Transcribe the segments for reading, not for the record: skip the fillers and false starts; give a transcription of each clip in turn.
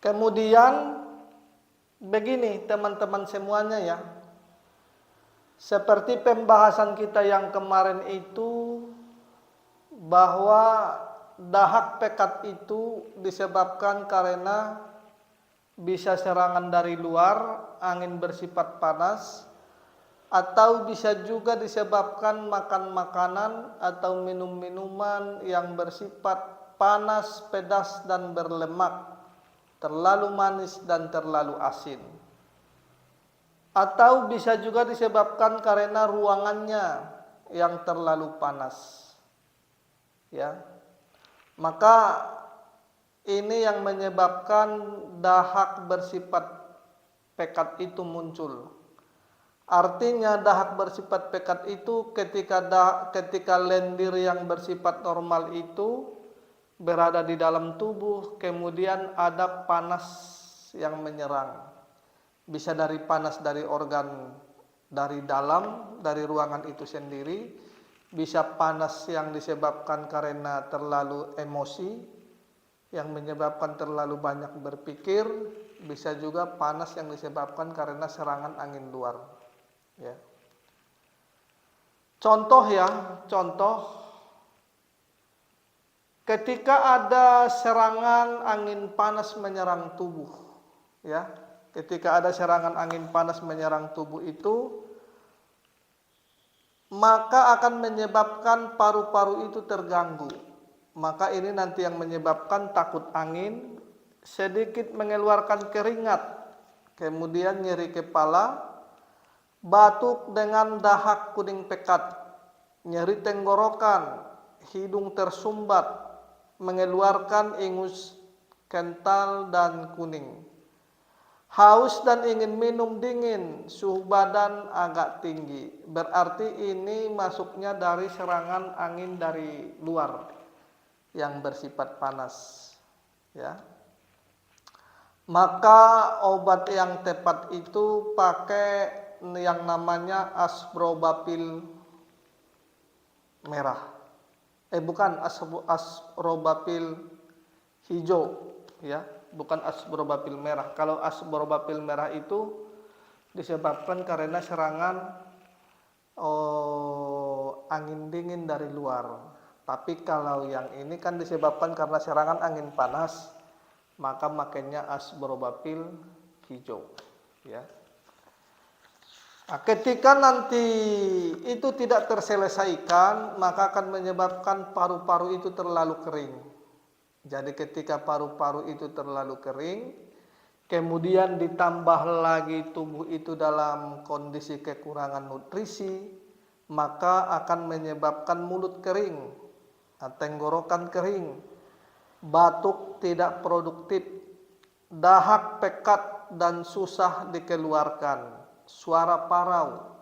Kemudian begini teman-teman semuanya ya. Seperti pembahasan kita yang kemarin itu, bahwa dahak pekat itu disebabkan karena bisa serangan dari luar, angin bersifat panas, atau bisa juga disebabkan makan makanan atau minum minuman yang bersifat panas, pedas, dan berlemak, terlalu manis dan terlalu asin. Atau bisa juga disebabkan karena ruangannya yang terlalu panas. Ya. Maka ini yang menyebabkan dahak bersifat pekat itu muncul. Artinya dahak bersifat pekat itu ketika lendir yang bersifat normal itu berada di dalam tubuh, kemudian ada panas yang menyerang. Bisa dari panas dari organ dari dalam, dari ruangan itu sendiri, bisa panas yang disebabkan karena terlalu emosi, yang menyebabkan terlalu banyak berpikir, bisa juga panas yang disebabkan karena serangan angin luar. Ya. Contoh ketika ada serangan angin panas menyerang tubuh, ya. Ketika ada serangan angin panas menyerang tubuh itu, maka akan menyebabkan paru-paru itu terganggu. Maka ini nanti yang menyebabkan takut angin, sedikit mengeluarkan keringat, kemudian nyeri kepala, batuk dengan dahak kuning pekat, nyeri tenggorokan, hidung tersumbat, mengeluarkan ingus kental dan kuning. Haus dan ingin minum dingin, suhu badan agak tinggi. Berarti ini masuknya dari serangan angin dari luar yang bersifat panas. Ya. Maka obat yang tepat itu pakai yang namanya asprobapil merah. Bukan asprobapil hijau, ya. Bukan asprobapil merah. Kalau asprobapil merah itu disebabkan karena serangan angin dingin dari luar. Tapi kalau yang ini kan disebabkan karena serangan angin panas, maka makanya asprobapil hijau. Ya. Nah, ketika nanti itu tidak terselesaikan, maka akan menyebabkan paru-paru itu terlalu kering. Jadi ketika paru-paru itu terlalu kering, kemudian ditambah lagi tubuh itu dalam kondisi kekurangan nutrisi, maka akan menyebabkan mulut kering, tenggorokan kering, batuk tidak produktif, dahak pekat dan susah dikeluarkan, suara parau,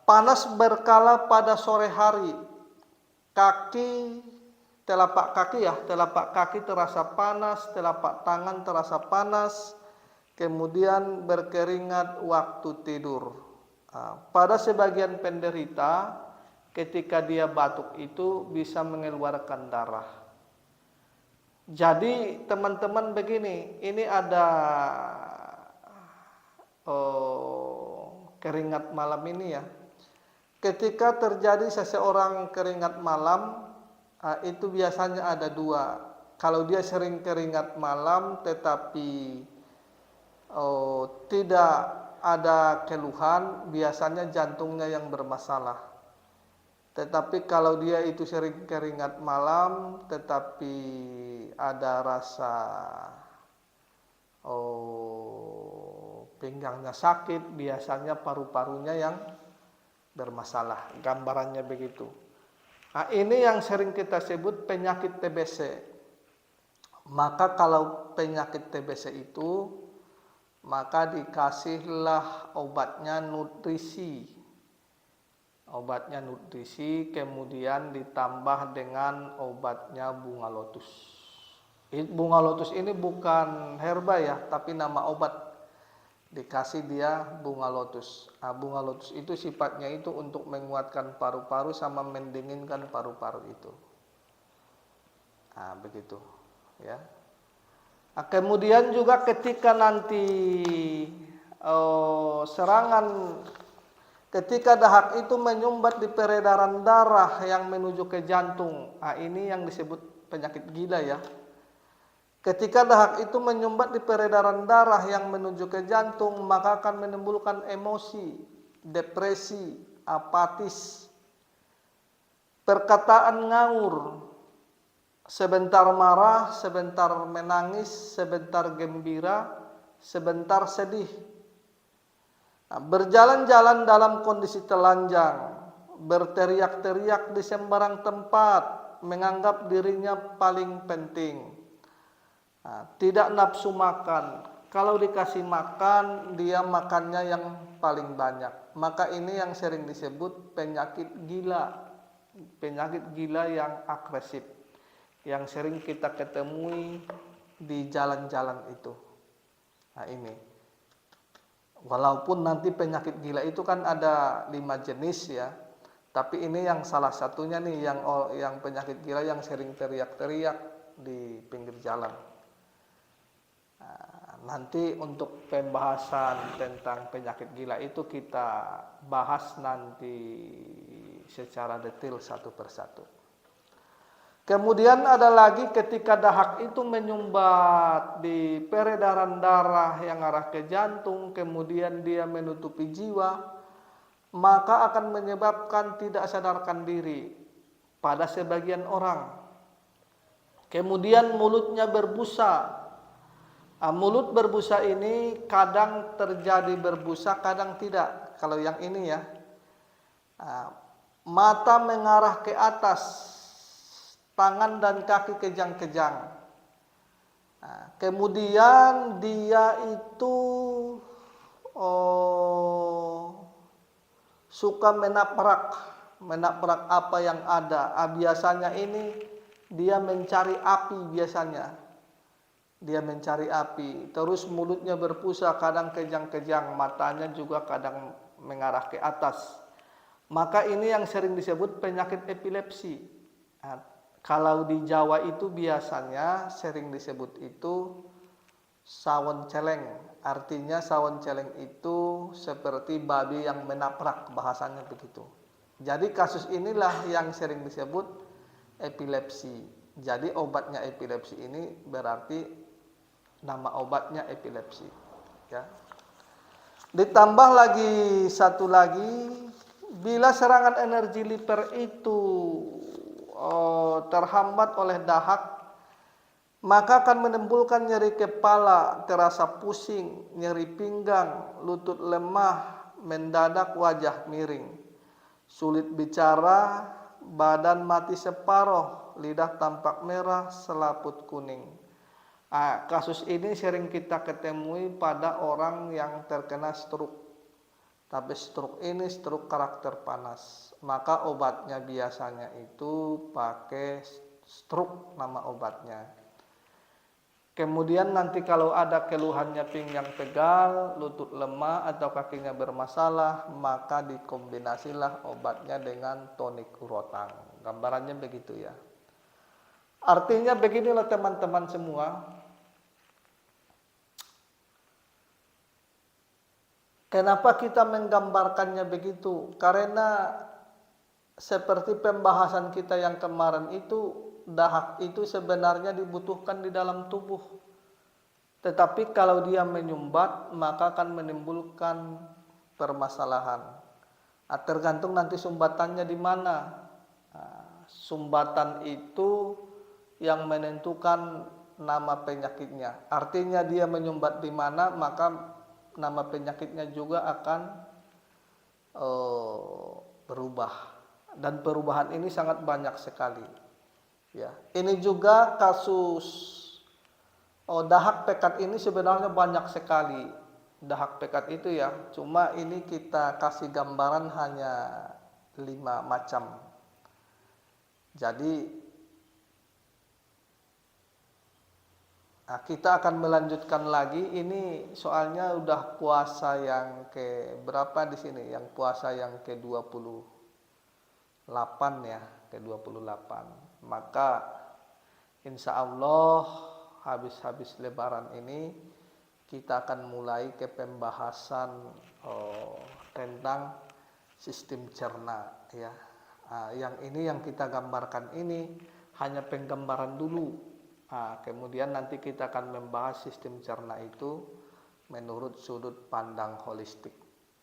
panas berkala pada sore hari, telapak kaki terasa panas, telapak tangan terasa panas, kemudian berkeringat waktu tidur. Pada sebagian penderita, ketika dia batuk itu bisa mengeluarkan darah. Jadi teman-teman begini, ini ada keringat malam ini ya. Ketika terjadi seseorang keringat malam, itu biasanya ada dua. Kalau dia sering keringat malam tetapi tidak ada keluhan, biasanya jantungnya yang bermasalah. Tetapi kalau dia itu sering keringat malam tetapi ada rasa pinggangnya sakit, biasanya paru-parunya yang bermasalah. Gambarannya begitu. Nah, ini yang sering kita sebut penyakit TBC. Maka kalau penyakit TBC itu, maka dikasihlah obatnya nutrisi. Obatnya nutrisi, kemudian ditambah dengan obatnya bunga lotus. Bunga lotus ini bukan herba ya, tapi nama obat. Dikasih dia bunga lotus. Bunga lotus itu sifatnya itu untuk menguatkan paru-paru sama mendinginkan paru-paru itu. Begitu, ya. Kemudian juga ketika nanti serangan, ketika dahak itu menyumbat di peredaran darah yang menuju ke jantung, ini yang disebut penyakit gila ya. Ketika dahak itu menyumbat di peredaran darah yang menuju ke jantung, maka akan menimbulkan emosi, depresi, apatis, perkataan ngawur, sebentar marah, sebentar menangis, sebentar gembira, sebentar sedih. Berjalan-jalan dalam kondisi telanjang, berteriak-teriak di sembarang tempat, menganggap dirinya paling penting. Tidak nafsu makan. Kalau dikasih makan, dia makannya yang paling banyak. Maka ini yang sering disebut penyakit gila. Penyakit gila yang agresif, yang sering kita ketemui di jalan-jalan itu. Ini. Walaupun nanti penyakit gila itu kan ada 5 jenis ya. Tapi ini yang salah satunya nih, yang penyakit gila yang sering teriak-teriak di pinggir jalan. Nanti untuk pembahasan tentang penyakit gila itu kita bahas nanti secara detail satu persatu. Kemudian ada lagi ketika dahak itu menyumbat di peredaran darah yang arah ke jantung, kemudian dia menutupi jiwa, maka akan menyebabkan tidak sadarkan diri pada sebagian orang. Kemudian mulutnya berbusa. Mulut berbusa ini kadang terjadi berbusa, kadang tidak. Kalau yang ini ya, mata mengarah ke atas, tangan dan kaki kejang-kejang. Kemudian dia itu suka menaprak apa yang ada. Biasanya ini dia mencari api biasanya. Dia mencari api, terus mulutnya berbusa, kadang kejang-kejang, matanya juga kadang mengarah ke atas. Maka ini yang sering disebut penyakit epilepsi. Kalau di Jawa itu biasanya sering disebut itu sawon celeng. Artinya sawon celeng itu seperti babi yang menaprak, bahasanya begitu. Jadi kasus inilah yang sering disebut epilepsi. Jadi obatnya epilepsi ini berarti nama obatnya epilepsi ya. Ditambah lagi satu lagi, bila serangan energi liver itu terhambat oleh dahak, maka akan menimbulkan nyeri kepala, terasa pusing, nyeri pinggang, lutut lemah, mendadak wajah miring, sulit bicara, badan mati separuh, lidah tampak merah, selaput kuning. Kasus ini sering kita ketemui pada orang yang terkena stroke. Tapi stroke ini stroke karakter panas. Maka obatnya biasanya itu pakai stroke, nama obatnya. Kemudian nanti kalau ada keluhannya pinggang pegal, lutut lemah atau kakinya bermasalah, maka dikombinasilah obatnya dengan tonik urotang. Gambarannya begitu ya. Artinya beginilah teman-teman semua. Kenapa kita menggambarkannya begitu? Karena seperti pembahasan kita yang kemarin itu, dahak itu sebenarnya dibutuhkan di dalam tubuh. Tetapi kalau dia menyumbat, maka akan menimbulkan permasalahan. Tergantung nanti sumbatannya di mana. Sumbatan itu yang menentukan nama penyakitnya. Artinya dia menyumbat di mana, maka nama penyakitnya juga akan berubah. Dan perubahan ini sangat banyak sekali. Ya, ini juga kasus dahak pekat ini sebenarnya banyak sekali. Dahak pekat itu ya, cuma ini kita kasih gambaran hanya 5 macam. Jadi kita akan melanjutkan lagi. Ini soalnya udah puasa yang ke berapa di sini? Yang puasa yang ke-28 ya, ke-28. Maka insya Allah habis-habis Lebaran ini kita akan mulai ke pembahasan tentang sistem cerna ya. Yang ini yang kita gambarkan ini hanya penggambaran dulu. Kemudian nanti kita akan membahas sistem cerna itu menurut sudut pandang holistik.